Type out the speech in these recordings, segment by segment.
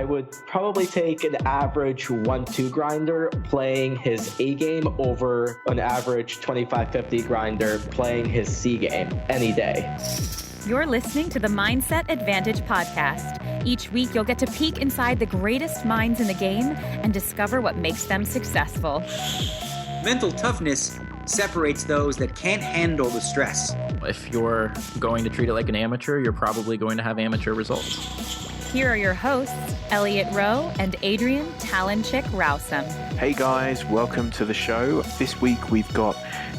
would probably take an average 1-2 grinder playing his A game over an average 25-50 grinder playing his C game any day. You're listening to the Mindset Advantage Podcast. Each week, you'll get to peek inside the greatest minds in the game and discover what makes them successful. Mental toughness separates those that can't handle the stress. If you're going to treat it like an amateur, you're probably going to have amateur results. Here are your hosts, Elliot Rowe and Adrian Talenchik Rousum. Hey guys, welcome to the show. This week we've got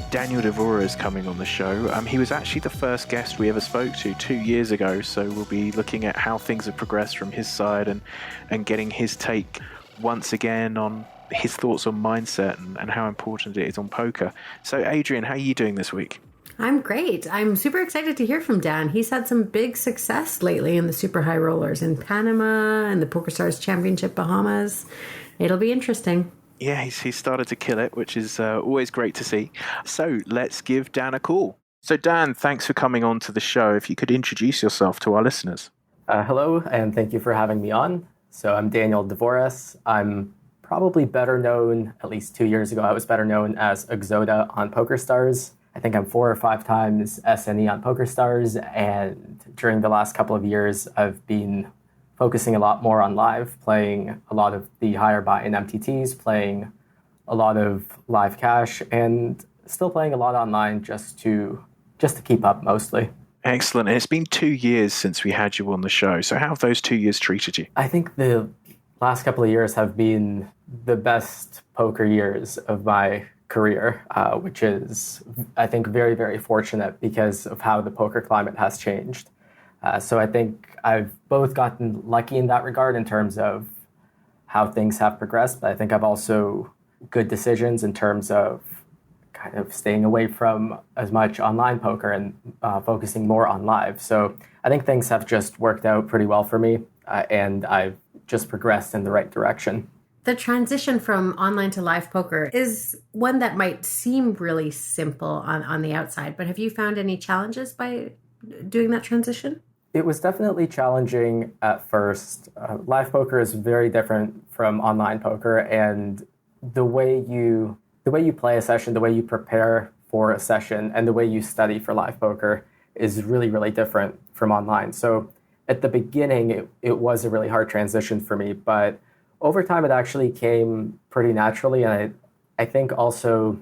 Daniel Dvoress coming on the show. He was actually the first guest we ever spoke to 2 years ago, so we'll be looking at how things have progressed from his side and getting his take once again on his thoughts on mindset and how important it is on poker. So Adrian, how are you doing this week? I'm great. I'm super excited to hear from Dan. He's had some big success lately in the super high rollers in Panama and the PokerStars Championship Bahamas. It'll be interesting. Yeah, he's started to kill it, which is always great to see. So let's give Dan a call. So Dan, thanks for coming on to the show. If you could introduce yourself to our listeners. Hello, and thank you for having me on. So I'm Daniel Dvoress. I'm probably better known, at least 2 years ago, I was better known as Oxota on PokerStars. I think I'm 4 or 5 times SNE on PokerStars, and during the last couple of years, I've been focusing a lot more on live, playing a lot of the higher buy-in MTTs, playing a lot of live cash, and still playing a lot online just to keep up mostly. Excellent. And it's been 2 years since we had you on the show. So how have those 2 years treated you? I think the last couple of years have been the best poker years of my career, which is, I think, very, very fortunate because of how the poker climate has changed. So I think I've both gotten lucky in that regard in terms of how things have progressed, but I think I've also good decisions in terms of kind of staying away from as much online poker and focusing more on live. So I think things have just worked out pretty well for me, and I've just progressed in the right direction. The transition from online to live poker is one that might seem really simple on the outside, but have you found any challenges by doing that transition? It was definitely challenging at first. Live poker is very different from online poker, and the way you play a session, the way you prepare for a session, and the way you study for live poker is really, really different from online. So at the beginning, it was a really hard transition for me, but over time it actually came pretty naturally, and I think also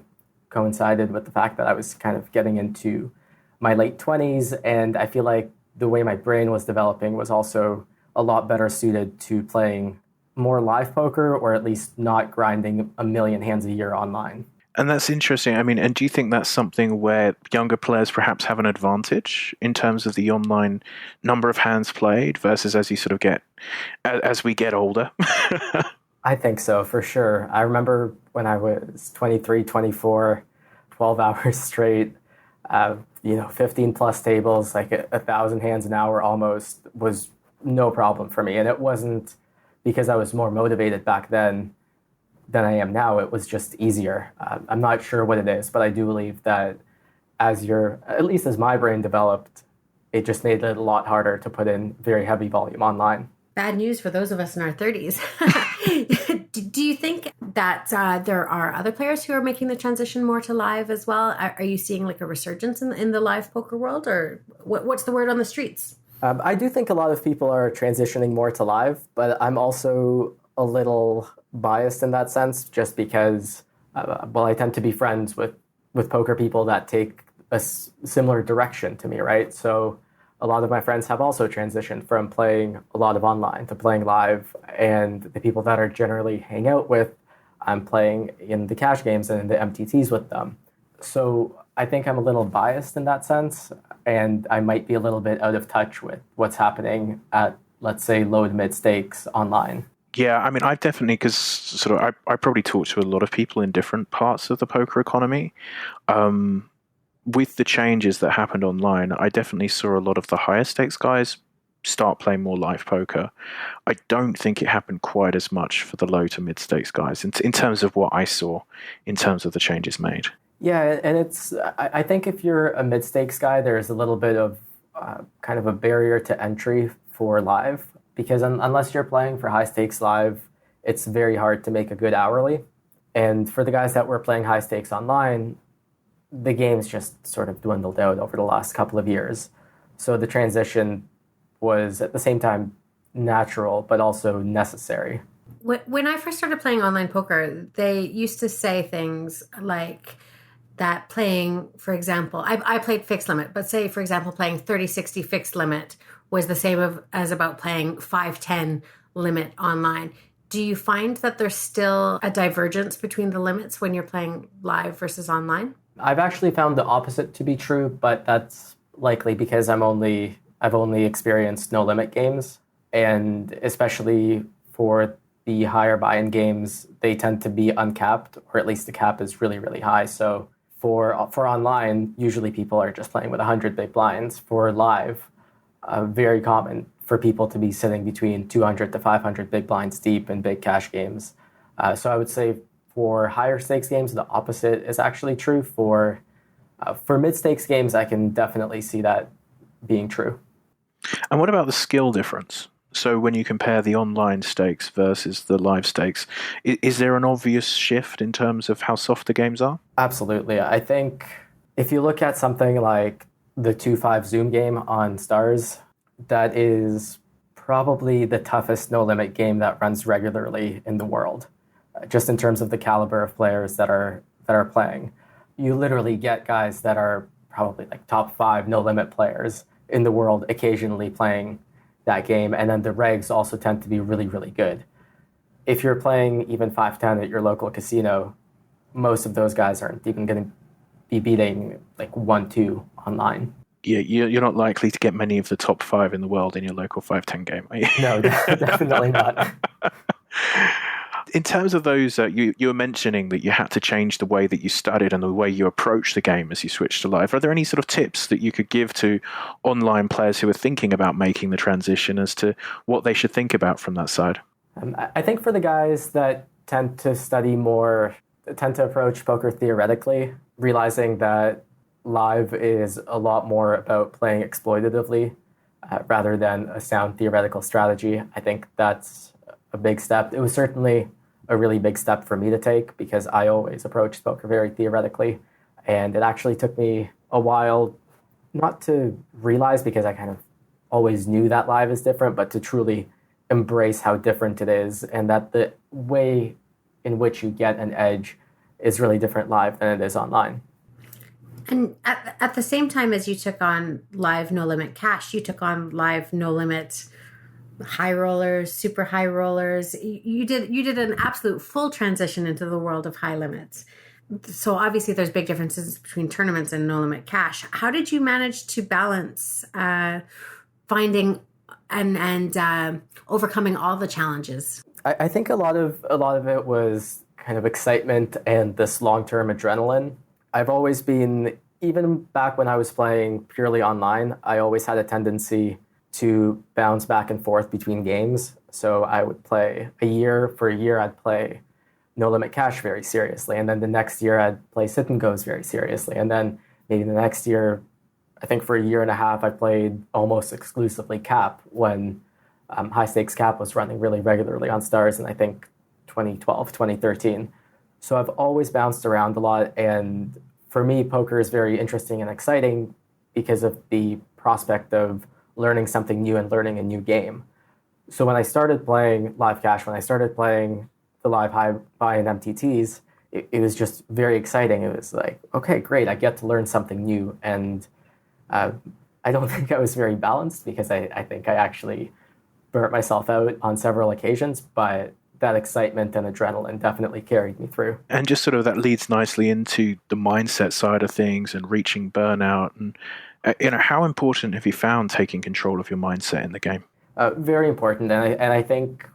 coincided with the fact that I was kind of getting into my late 20s, and I feel like the way my brain was developing was also a lot better suited to playing more live poker, or at least not grinding a million hands a year online. And that's interesting. I mean, and do you think that's something where younger players perhaps have an advantage in terms of the online number of hands played versus as we get older? I think so, for sure. I remember when I was 23, 24, 12 hours straight, 15 plus tables, like 1,000 hands an hour almost, was no problem for me. And it wasn't because I was more motivated back then than I am now. It was just easier. I'm not sure what it is, but I do believe that at least as my brain developed, it just made it a lot harder to put in very heavy volume online. Bad news for those of us in our 30s. Do you think that there are other players who are making the transition more to live as well? Are you seeing like a resurgence in the live poker world, or what's the word on the streets? I do think a lot of people are transitioning more to live, but I'm also a little biased in that sense, just because, I tend to be friends with poker people that take a similar direction to me, right? So a lot of my friends have also transitioned from playing a lot of online to playing live, and the people that I generally hang out with, I'm playing in the cash games and in the MTTs with them. So I think I'm a little biased in that sense, and I might be a little bit out of touch with what's happening at, let's say, low to mid stakes online. Yeah, I mean, I definitely, because I probably talk to a lot of people in different parts of the poker economy. With the changes that happened online, I definitely saw a lot of the higher stakes guys start playing more live poker. I don't think it happened quite as much for the low to mid stakes guys in terms of what I saw in terms of the changes made. Yeah, and I think if you're a mid stakes guy, there's a little bit of kind of a barrier to entry for live. because unless you're playing for high stakes live, it's very hard to make a good hourly. And for the guys that were playing high stakes online, the game's just sort of dwindled out over the last couple of years. So the transition was at the same time natural, but also necessary. When I first started playing online poker, they used to say things like that playing, for example, I played fixed limit, but say, for example, playing 30-60 fixed limit was the same as about playing 5-10 limit online. Do you find that there's still a divergence between the limits when you're playing live versus online? I've actually found the opposite to be true, but that's likely because I've only experienced no limit games, and especially for the higher buy-in games, they tend to be uncapped, or at least the cap is really, really high. So for online, usually people are just playing with 100 big blinds. For live, very common for people to be sitting between 200 to 500 big blinds deep in big cash games. So I would say for higher stakes games, the opposite is actually true. For mid-stakes games, I can definitely see that being true. And what about the skill difference? So when you compare the online stakes versus the live stakes, is there an obvious shift in terms of how soft the games are? Absolutely. I think if you look at something like the 2-5 Zoom game on Stars, that is probably the toughest no-limit game that runs regularly in the world, just in terms of the caliber of players that are playing. You literally get guys that are probably like top 5 no-limit players in the world occasionally playing that game, and then the regs also tend to be really, really good. If you're playing even 5-10 at your local casino, most of those guys aren't even going to be beating like 1-2 online. Yeah, you're not likely to get many of the top 5 in the world in your local 5-10 game, are you? No, definitely not. In terms of those, you were mentioning that you had to change the way that you studied and the way you approach the game as you switched to live. Are there any sort of tips that you could give to online players who are thinking about making the transition as to what they should think about from that side? I think for the guys that tend to approach poker theoretically, realizing that live is a lot more about playing exploitatively rather than a sound theoretical strategy, I think that's a big step. It was certainly a really big step for me to take because I always approached poker very theoretically. And it actually took me a while not to realize, because I kind of always knew that live is different, but to truly embrace how different it is and that the way in which you get an edge is really different live than it is online. And at the same time as you took on live no limit cash, you took on live no limit high rollers, super high rollers. You did an absolute full transition into the world of high limits. So obviously there's big differences between tournaments and no limit cash. How did you manage to balance finding and overcoming all the challenges? I think a lot of it was kind of excitement and this long-term adrenaline. I've always been, even back when I was playing purely online, I always had a tendency to bounce back and forth between games. So I would play for a year, I'd play No Limit Cash very seriously. And then the next year I'd play Sit and Goes very seriously. And then maybe the next year, I think for a year and a half, I played almost exclusively Cap when high stakes Cap was running really regularly on Stars in I think 2012, 2013. So I've always bounced around a lot. And for me, poker is very interesting and exciting because of the prospect of learning something new and learning a new game. So when I started playing live cash, when I started playing the live high buy-in MTTs, it was just very exciting. It was like, okay, great, I get to learn something new. And I don't think I was very balanced because I think I actually burnt myself out on several occasions, but that excitement and adrenaline definitely carried me through. And just sort of that leads nicely into the mindset side of things and reaching burnout. And how important have you found taking control of your mindset in the game? Very important, and I think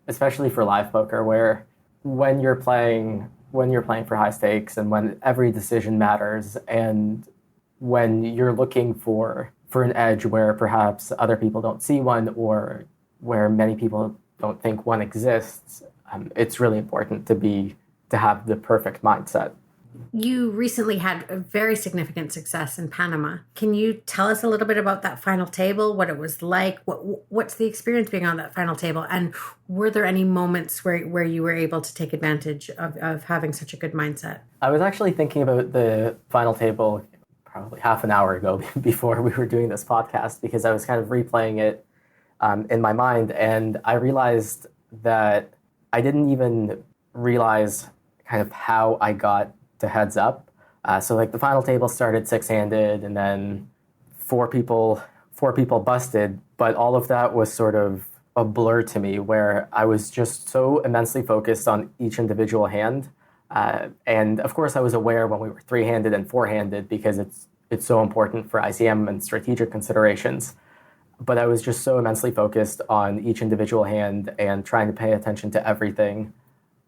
especially for live poker, where when you're playing for high stakes and when every decision matters, and when you're looking for an edge where perhaps other people don't see one or where many people don't think one exists, it's really important to have the perfect mindset. You recently had a very significant success in Panama. Can you tell us a little bit about that final table, what it was like? What's the experience being on that final table? And were there any moments where you were able to take advantage of having such a good mindset? I was actually thinking about the final table probably half an hour ago before we were doing this podcast, because I was kind of replaying it in my mind. And I realized that I didn't even realize kind of how I got to heads up. So like the final table started 6-handed, and then four people busted, but all of that was sort of a blur to me, where I was just so immensely focused on each individual hand. And of course I was aware when we were 3-handed and 4-handed, because it's so important for ICM and strategic considerations. But I was just so immensely focused on each individual hand and trying to pay attention to everything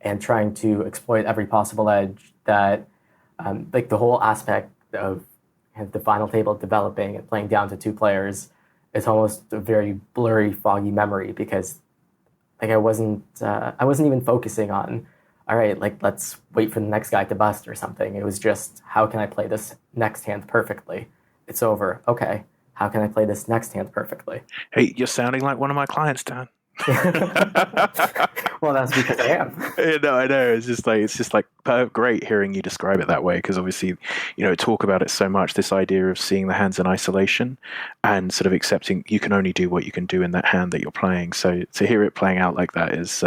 and trying to exploit every possible edge that like the whole aspect of the final table developing and playing down to 2 players is almost a very blurry, foggy memory, because like I wasn't even focusing on, all right, like let's wait for the next guy to bust or something. It was just, how can I play this next hand perfectly? It's over. Okay. How can I play this next hand perfectly? Hey, you're sounding like one of my clients, Dan. Well, that's because I am. No, I know. It's just like great hearing you describe it that way, because obviously, talk about it so much. This idea of seeing the hands in isolation and sort of accepting you can only do what you can do in that hand that you're playing. So to hear it playing out like that is,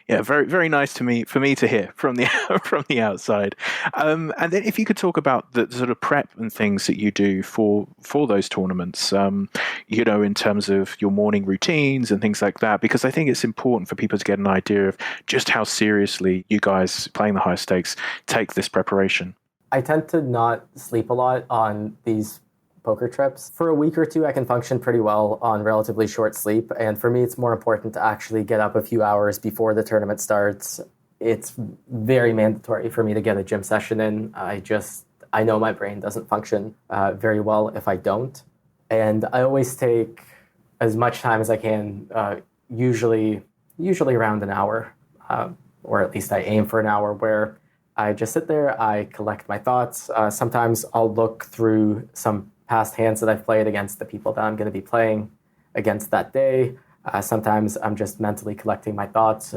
very, very nice for me to hear from the from the outside. And then if you could talk about the sort of prep and things that you do for those tournaments, in terms of your morning routines and things like that, because I think it's important for people to get an idea of just how seriously you guys playing the high stakes take this preparation. I tend to not sleep a lot on these poker trips. For a week or two, I can function pretty well on relatively short sleep. And for me, it's more important to actually get up a few hours before the tournament starts. It's very mandatory for me to get a gym session in. I know my brain doesn't function very well if I don't. And I always take as much time as I can, usually around an hour, or at least I aim for an hour, where I just sit there, I collect my thoughts. Sometimes I'll look through some past hands that I've played against the people that I'm going to be playing against that day. Sometimes I'm just mentally collecting my thoughts,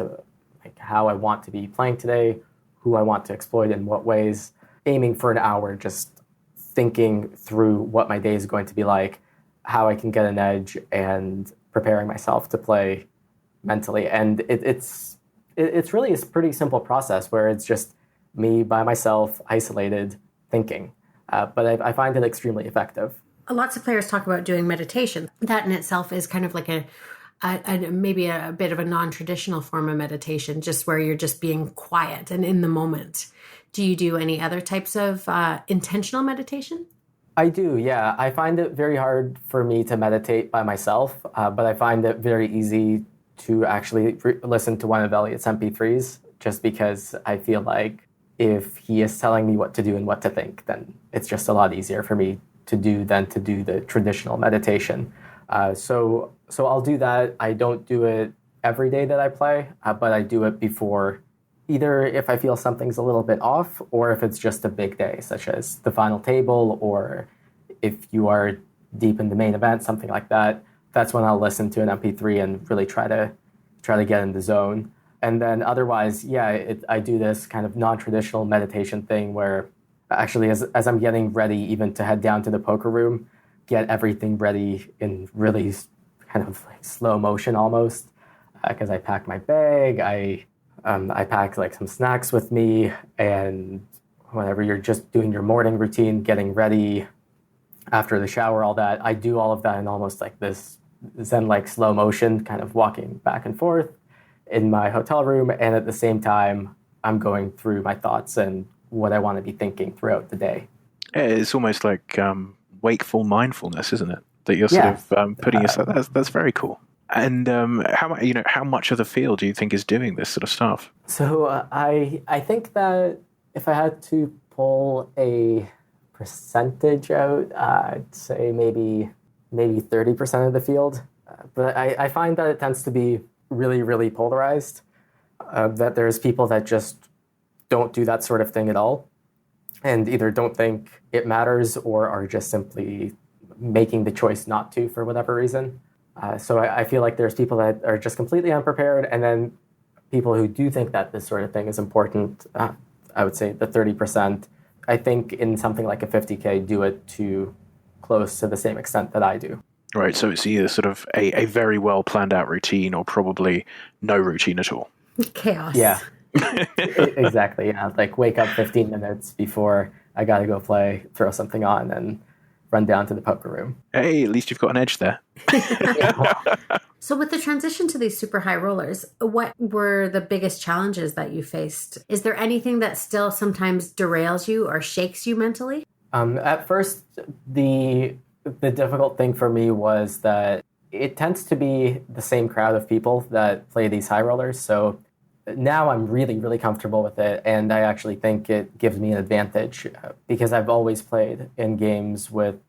like how I want to be playing today, who I want to exploit in what ways, aiming for an hour, just thinking through what my day is going to be like, how I can get an edge, and preparing myself to play mentally. And it's really a pretty simple process where it's just me by myself, isolated, thinking. But I find it extremely effective. Lots of players talk about doing meditation. That in itself is kind of like maybe a bit of a non-traditional form of meditation, just where you're just being quiet and in the moment. Do you do any other types of intentional meditation? I do, yeah. I find it very hard for me to meditate by myself, but I find it very easy to actually listen to one of Elliot's MP3s, just because I feel like if he is telling me what to do and what to think, then it's just a lot easier for me to do than to do the traditional meditation. So I'll do that. I don't do it every day that I play, but I do it before, either if I feel something's a little bit off, or if it's just a big day, such as the final table, or if you are deep in the main event, something like that. That's when I'll listen to an MP3 and really try to get in the zone. And then otherwise, I do this kind of non-traditional meditation thing where actually as I'm getting ready even to head down to the poker room, get everything ready in really kind of like slow motion almost, because I pack my bag, I pack like some snacks with me, and whenever you're just doing your morning routine, getting ready after the shower, all that, I do all of that in almost like this Zen-like slow motion, kind of walking back and forth in my hotel room. And at the same time, I'm going through my thoughts and what I want to be thinking throughout the day. It's almost like wakeful mindfulness, isn't it? That you're sort of putting yourself. That's very cool. And how much of the field do you think is doing this sort of stuff? So I think that if I had to pull a percentage out, I'd say maybe 30% of the field. But I find that it tends to be really, really polarized, that there's people that just don't do that sort of thing at all. and either don't think it matters or are just simply making the choice not to for whatever reason. So I feel like there's people that are just completely unprepared, and then people who do think that this sort of thing is important. I would say the 30%, I think in something like a 50K, do it to close to the same extent that I do. Right, so it's either sort of a very well planned out routine or probably no routine at all. Chaos. Yeah, exactly. Yeah, like wake up 15 minutes before I got to go play, throw something on, and run down to the poker room. Hey, at least you've got an edge there. So with the transition to these super high rollers, what were the biggest challenges that you faced? Is there anything that still sometimes derails you or shakes you mentally? At first, the difficult thing for me was that it tends to be the same crowd of people that play these high rollers. So now I'm really, really comfortable with it. And I actually think it gives me an advantage because I've always played in games with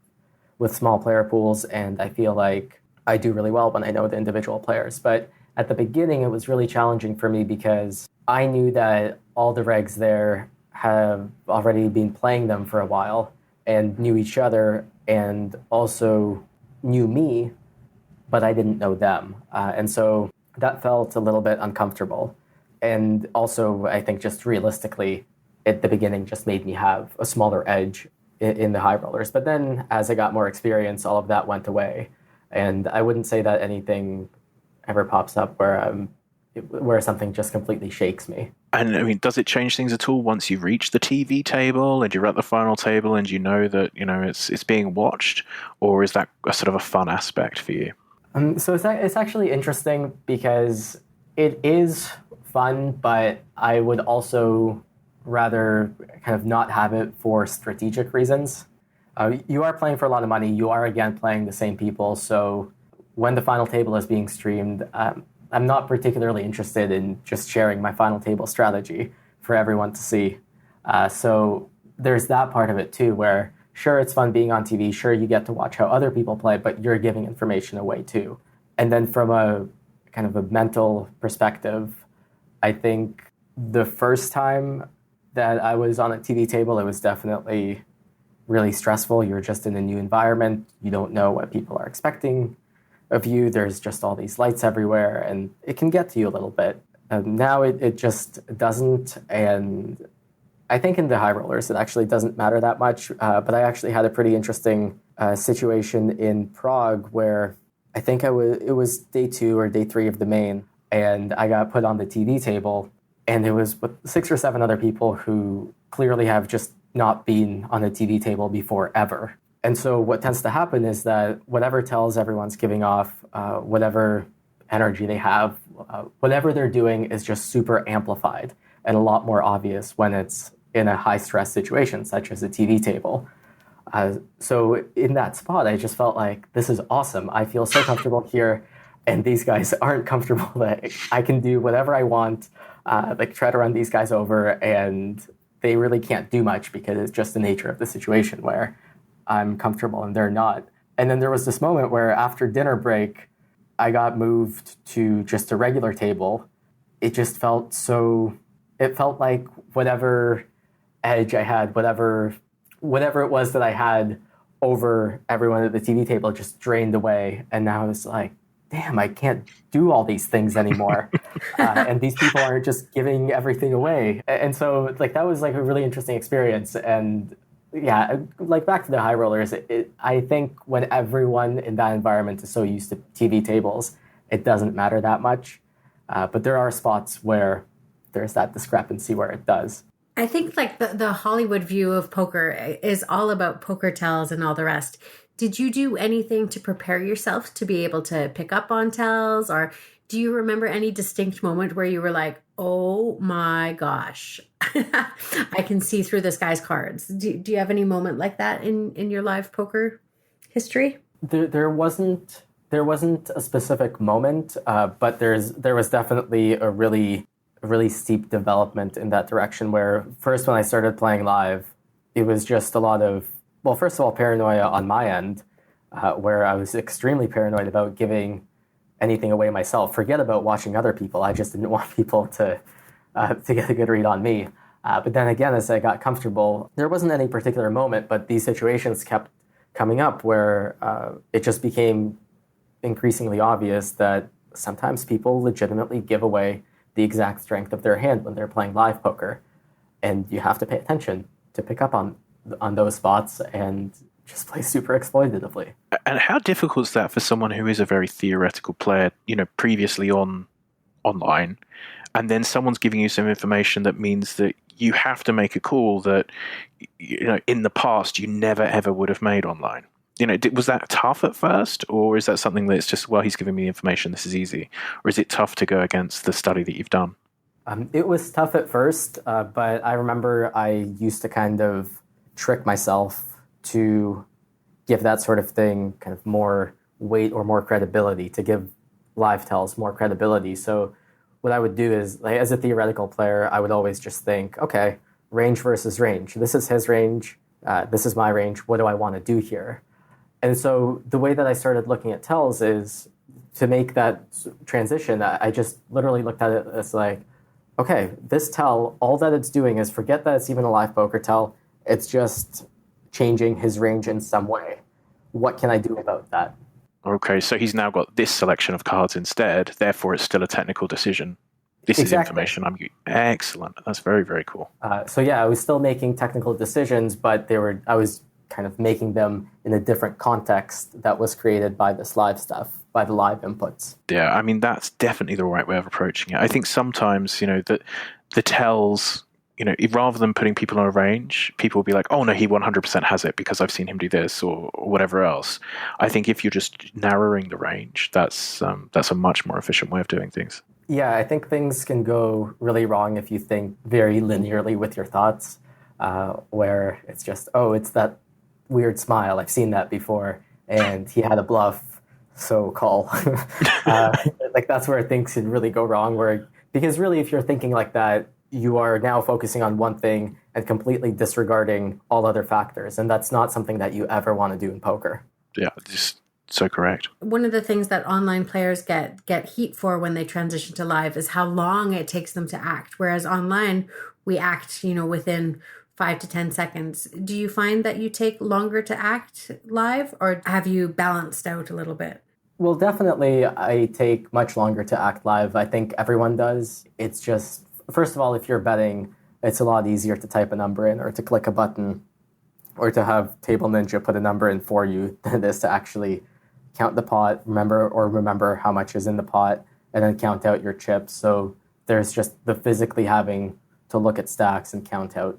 small player pools. And I feel like I do really well when I know the individual players. But at the beginning, it was really challenging for me because I knew that all the regs there have already been playing them for a while and knew each other and also knew me, but I didn't know them. And so that felt a little bit uncomfortable. And also, I think just realistically, at the beginning just made me have a smaller edge in the high rollers. But then as I got more experience, all of that went away. And I wouldn't say that anything ever pops up where something just completely shakes me. And I mean, does it change things at all once you reach the TV table and you're at the final table and you know that, it's being watched? Or is that a sort of a fun aspect for you? So it's actually interesting because it is fun, but I would also rather kind of not have it for strategic reasons. You are playing for a lot of money. You are, again, playing the same people. So when the final table is being streamed, I'm not particularly interested in just sharing my final table strategy for everyone to see. So there's that part of it, too, where sure, it's fun being on TV. Sure, you get to watch how other people play, but you're giving information away, too. And then from a kind of a mental perspective, I think the first time that I was on a TV table, it was definitely really stressful. You're just in a new environment. You don't know what people are expecting of you. There's just all these lights everywhere, and it can get to you a little bit. Now it just doesn't, and I think in the high rollers it actually doesn't matter that much, but I actually had a pretty interesting situation in Prague where I think it was day 2 or day 3 of the main, and I got put on the TV table, and it was with 6 or 7 other people who clearly have just not been on a TV table before ever. And so what tends to happen is that whatever tells everyone's giving off, whatever energy they have, whatever they're doing is just super amplified and a lot more obvious when it's in a high-stress situation, such as a TV table. So in that spot, I just felt like, this is awesome. I feel so comfortable here, and these guys aren't comfortable that I can do whatever I want, try to run these guys over, and they really can't do much because it's just the nature of the situation where I'm comfortable and they're not. And then there was this moment where after dinner break, I got moved to just a regular table. It just felt it felt like whatever edge I had, whatever it was that I had over everyone at the TV table just drained away. And now it's like, damn, I can't do all these things anymore. And these people are just giving everything away. And so that was a really interesting experience. And yeah, back to the high rollers, I think when everyone in that environment is so used to TV tables, it doesn't matter that much. But there are spots where there's that discrepancy where it does. I think the Hollywood view of poker is all about poker tells and all the rest. Did you do anything to prepare yourself to be able to pick up on tells? Or do you remember any distinct moment where you were like, oh my gosh, I can see through this guy's cards? Do you have any moment like that in your live poker history? There wasn't a specific moment, but there was definitely a really steep development in that direction where first when I started playing live, it was just a lot of, well, first of all, paranoia on my end, where I was extremely paranoid about giving anything away myself. Forget about watching other people. I just didn't want people to get a good read on me. But then again, as I got comfortable, there wasn't any particular moment, but these situations kept coming up where it just became increasingly obvious that sometimes people legitimately give away the exact strength of their hand when they're playing live poker. And you have to pay attention to pick up on those spots and just play super exploitatively. And how difficult is that for someone who is a very theoretical player, previously online, and then someone's giving you some information that means that you have to make a call that, in the past you never ever would have made online? Was that tough at first, or is that something that's just, well, he's giving me the information, this is easy? Or is it tough to go against the study that you've done? It was tough at first, but I remember I used to kind of trick myself to give that sort of thing kind of more weight or more credibility, to give live tells more credibility. So what I would do is, like, as a theoretical player, I would always just think, okay, range versus range. This is his range. This is my range. What do I want to do here? And so the way that I started looking at tells is to make that transition. I just literally looked at it as like, okay, this tell, all that it's doing is, forget that it's even a live poker tell. It's just changing his range in some way. What can I do about that? Okay, so he's now got this selection of cards instead, therefore it's still a technical decision. This is information I'm using. Excellent. That's very, very cool. So yeah, I was still making technical decisions, but I was kind of making them in a different context that was created by this live stuff, by the live inputs. Yeah, I mean, that's definitely the right way of approaching it. I think sometimes, that the tells, rather than putting people on a range, people will be like, oh no, he 100% has it because I've seen him do this or whatever else. I think if you're just narrowing the range, that's a much more efficient way of doing things. Yeah, I think things can go really wrong if you think very linearly with your thoughts, where it's just, oh, it's that weird smile. I've seen that before, and he had a bluff, so call. Like, that's where things can really go wrong. Because really, if you're thinking like that, you are now focusing on one thing and completely disregarding all other factors, and that's not something that you ever want to do in poker. Yeah, just so correct. One of the things that online players get heat for when they transition to live is how long it takes them to act, whereas online we act, within 5 to 10 seconds. Do you find that you take longer to act live, or have you balanced out a little bit? Well, definitely I take much longer to act live. I think everyone does. It's just, first of all, if you're betting, it's a lot easier to type a number in or to click a button or to have Table Ninja put a number in for you than it is to actually count the pot, remember how much is in the pot, and then count out your chips. So there's just the physically having to look at stacks and count out.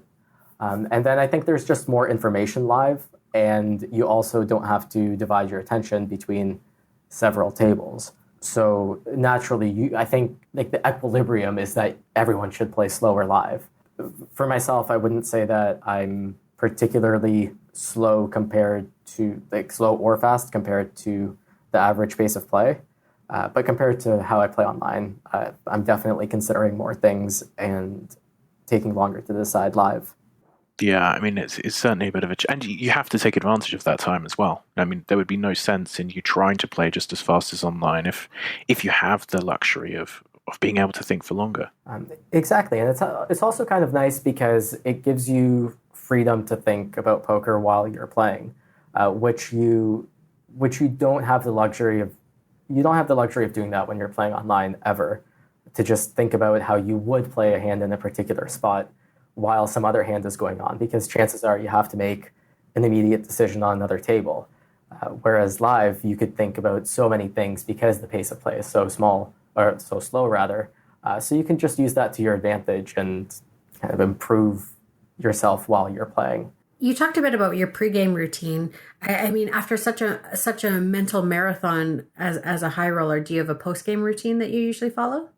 And then I think there's just more information live, and you also don't have to divide your attention between several tables. So naturally, I think like the equilibrium is that everyone should play slower live. For myself, I wouldn't say that I'm particularly slow slow or fast compared to the average pace of play. But compared to how I play online, I'm definitely considering more things and taking longer to decide live. Yeah, I mean, it's certainly a bit of a... And you have to take advantage of that time as well. I mean, there would be no sense in you trying to play just as fast as online if you have the luxury of being able to think for longer. Exactly, and it's also kind of nice because it gives you freedom to think about poker while you're playing, which you don't have the luxury of. You don't have the luxury of doing that when you're playing online ever, to just think about how you would play a hand in a particular spot while some other hand is going on, because chances are you have to make an immediate decision on another table. Whereas live, you could think about so many things because the pace of play is so small, or so slow rather. So you can just use that to your advantage and kind of improve yourself while you're playing. You talked a bit about your pregame routine. I mean, after such a mental marathon as a high roller, do you have a postgame routine that you usually follow?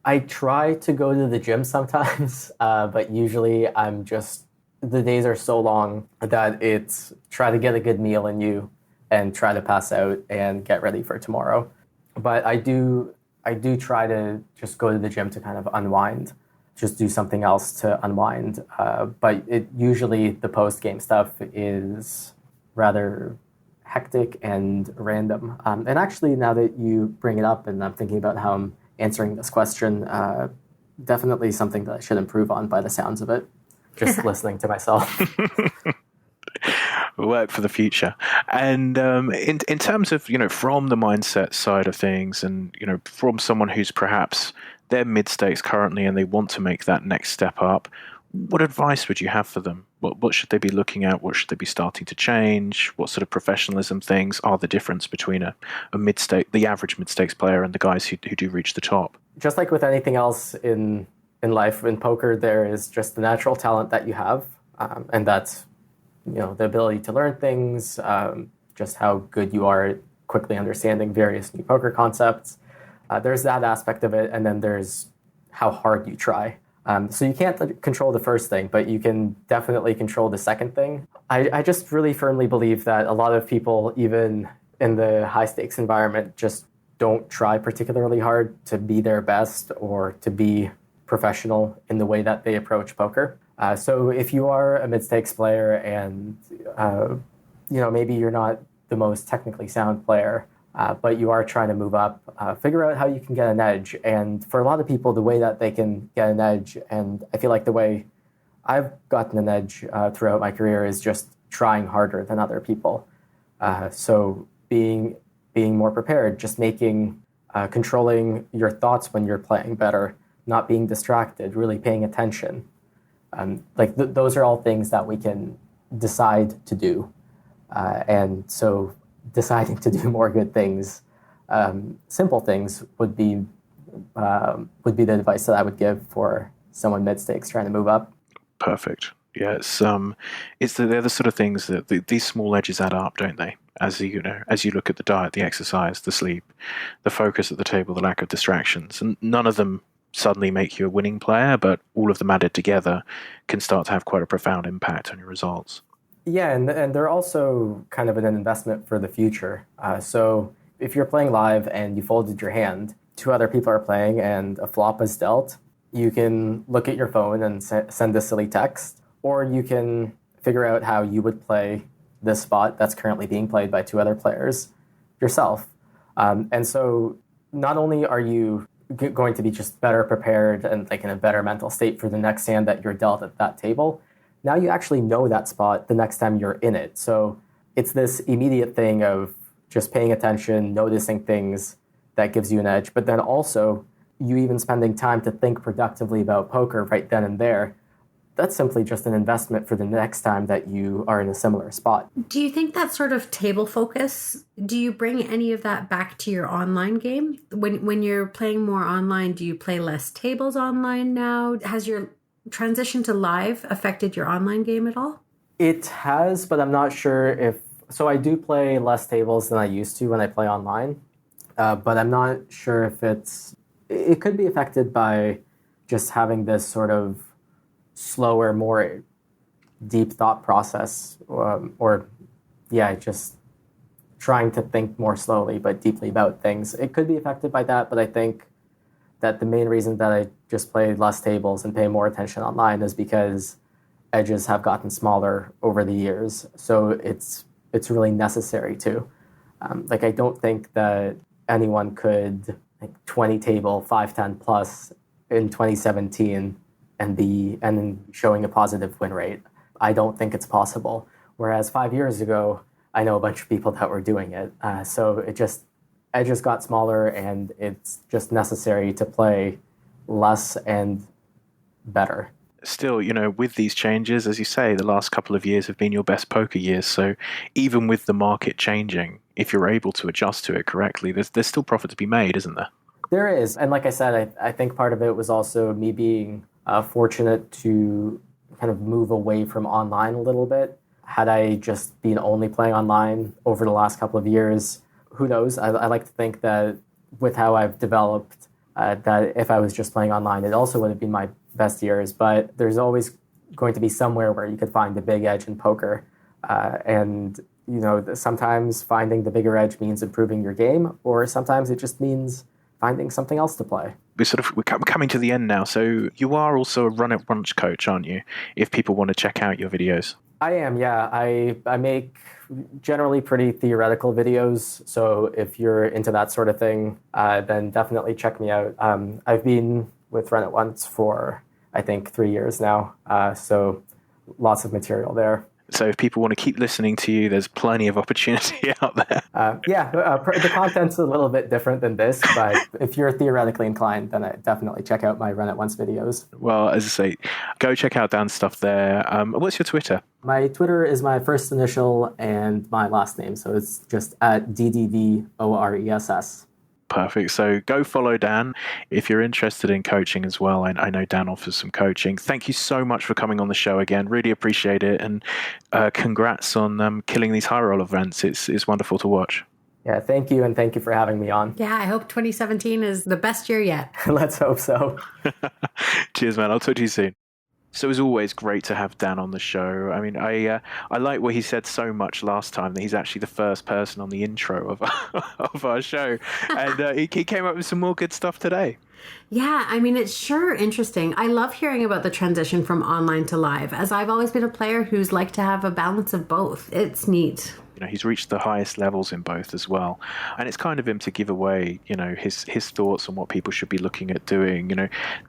I try to go to the gym sometimes, but usually the days are so long that it's try to get a good meal in you and try to pass out and get ready for tomorrow. But I do try to just go to the gym to kind of unwind, just do something else to unwind. But usually the post-game stuff is rather hectic and random. And actually, now that you bring it up and I'm thinking about how I'm answering this question, definitely something that I should improve on by the sounds of it. just listening to myself. Work for the future. And in terms of, from the mindset side of things, and, from someone who's perhaps they're mid-stakes currently and they want to make that next step up, what advice would you have for them? What should they be looking at? What should they be starting to change? What sort of professionalism things are the difference between the average mid-stakes player and the guys who do reach the top? Just like with anything else in life, in poker, there is just the natural talent that you have, and that's the ability to learn things, just how good you are at quickly understanding various new poker concepts. There's that aspect of it, and then there's how hard you try. So you can't control the first thing, but you can definitely control the second thing. I just really firmly believe that a lot of people, even in the high-stakes environment, just don't try particularly hard to be their best or to be professional in the way that they approach poker. So if you are a mid-stakes player and, maybe you're not the most technically sound player, but you are trying to move up, figure out how you can get an edge. And for a lot of people, the way that they can get an edge, and I feel like the way I've gotten an edge throughout my career, is just trying harder than other people. So being more prepared, just controlling your thoughts when you're playing better, not being distracted, really paying attention. Those are all things that we can decide to do. And so deciding to do more good things, simple things would be the advice that I would give for someone mid-stakes trying to move up. Perfect. Yeah, they're the sort of things that these small edges add up, don't they? As you look at the diet, the exercise, the sleep, the focus at the table, the lack of distractions, and none of them suddenly make you a winning player, but all of them added together can start to have quite a profound impact on your results. Yeah, and they're also kind of an investment for the future. So if you're playing live and you folded your hand, two other people are playing and a flop is dealt, you can look at your phone and send a silly text, or you can figure out how you would play this spot that's currently being played by two other players yourself. And so not only are you going to be just better prepared and in a better mental state for the next hand that you're dealt at that table, now you actually know that spot the next time you're in it. So it's this immediate thing of just paying attention, noticing things that gives you an edge, but then also you even spending time to think productively about poker right then and there. That's simply just an investment for the next time that you are in a similar spot. Do you think that sort of table focus, do you bring any of that back to your online game? When you're playing more online, do you play less tables online now? Has your transition to live affected your online game at all? It has, but I'm not sure if... So I do play less tables than I used to when I play online, but I'm not sure if it could be affected by just having this sort of slower, more deep thought process, just trying to think more slowly but deeply about things. It could be affected by that, but I think that the main reason that I just play less tables and pay more attention online is because edges have gotten smaller over the years. So it's really necessary to. I don't think that anyone could 20 table, 510 plus in 2017 and showing a positive win rate. I don't think it's possible. Whereas 5 years ago, I know a bunch of people that were doing it. So edges got smaller, and it's just necessary to play less and better. Still, with these changes, as you say, the last couple of years have been your best poker years. So even with the market changing, if you're able to adjust to it correctly, there's still profit to be made, isn't there? There is. And like I said, I think part of it was also me being fortunate to kind of move away from online a little bit. Had I just been only playing online over the last couple of years, who knows? I like to think that with how I've developed, that if I was just playing online, it also would have been my best years. But there's always going to be somewhere where you could find the big edge in poker. And sometimes finding the bigger edge means improving your game, or sometimes it just means finding something else to play. We're coming to the end now. So you are also a run-at-brunch coach, aren't you? If people want to check out your videos. I am, yeah. I make generally pretty theoretical videos. So if you're into that sort of thing, then definitely check me out. I've been with Run It Once for I think, 3 years now. So lots of material there. So if people want to keep listening to you, there's plenty of opportunity out there. The content's a little bit different than this, but if you're theoretically inclined, then definitely check out my Run It Once videos. Well, as I say, go check out Dan's stuff there. What's your Twitter? My Twitter is my first initial and my last name, so it's just at DDVORESS. Perfect. So go follow Dan if you're interested in coaching as well. I know Dan offers some coaching. Thank you so much for coming on the show again. Really appreciate it. And congrats on killing these high roll events. It's wonderful to watch. Yeah, thank you. And thank you for having me on. Yeah, I hope 2017 is the best year yet. Let's hope so. Cheers, man. I'll talk to you soon. So as always, great to have Dan on the show. I mean, I like what he said so much last time that he's actually the first person on the intro of our show. And he came up with some more good stuff today. Yeah, I mean, it's sure interesting. I love hearing about the transition from online to live, as I've always been a player who's liked to have a balance of both. It's neat. He's reached the highest levels in both as well. And it's kind of him to give away, his thoughts on what people should be looking at doing.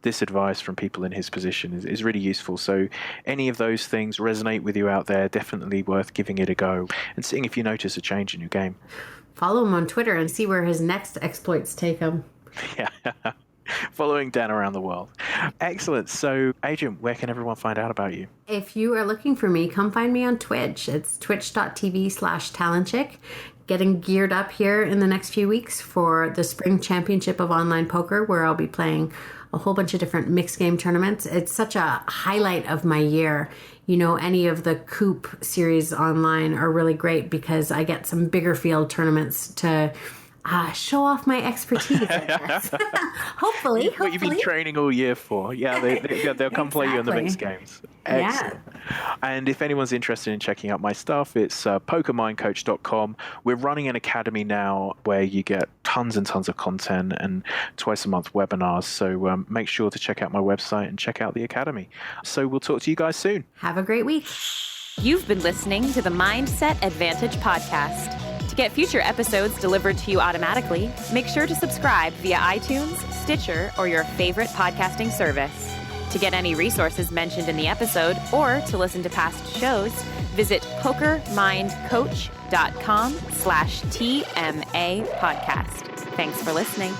This advice from people in his position is really useful. So any of those things resonate with you out there, definitely worth giving it a go and seeing if you notice a change in your game. Follow him on Twitter and see where his next exploits take him. Yeah. Following Dan around the world. Excellent. So, Adrian, where can everyone find out about you? If you are looking for me, come find me on Twitch. It's twitch.tv/talentchick. Getting geared up here in the next few weeks for the Spring Championship of Online Poker, where I'll be playing a whole bunch of different mixed game tournaments. It's such a highlight of my year. Any of the Coop series online are really great because I get some bigger field tournaments to show off my expertise. Hopefully. What you've been training all year for. Yeah, they'll come play you in the mixed games. Excellent. Yeah. And if anyone's interested in checking out my stuff, it's pokermindcoach.com. We're running an academy now where you get tons and tons of content and twice a month webinars. So make sure to check out my website and check out the academy. So we'll talk to you guys soon. Have a great week. You've been listening to the Mindset Advantage podcast. To get future episodes delivered to you automatically, make sure to subscribe via iTunes, Stitcher, or your favorite podcasting service. To get any resources mentioned in the episode or to listen to past shows, visit pokermindcoach.com/TMA podcast. Thanks for listening.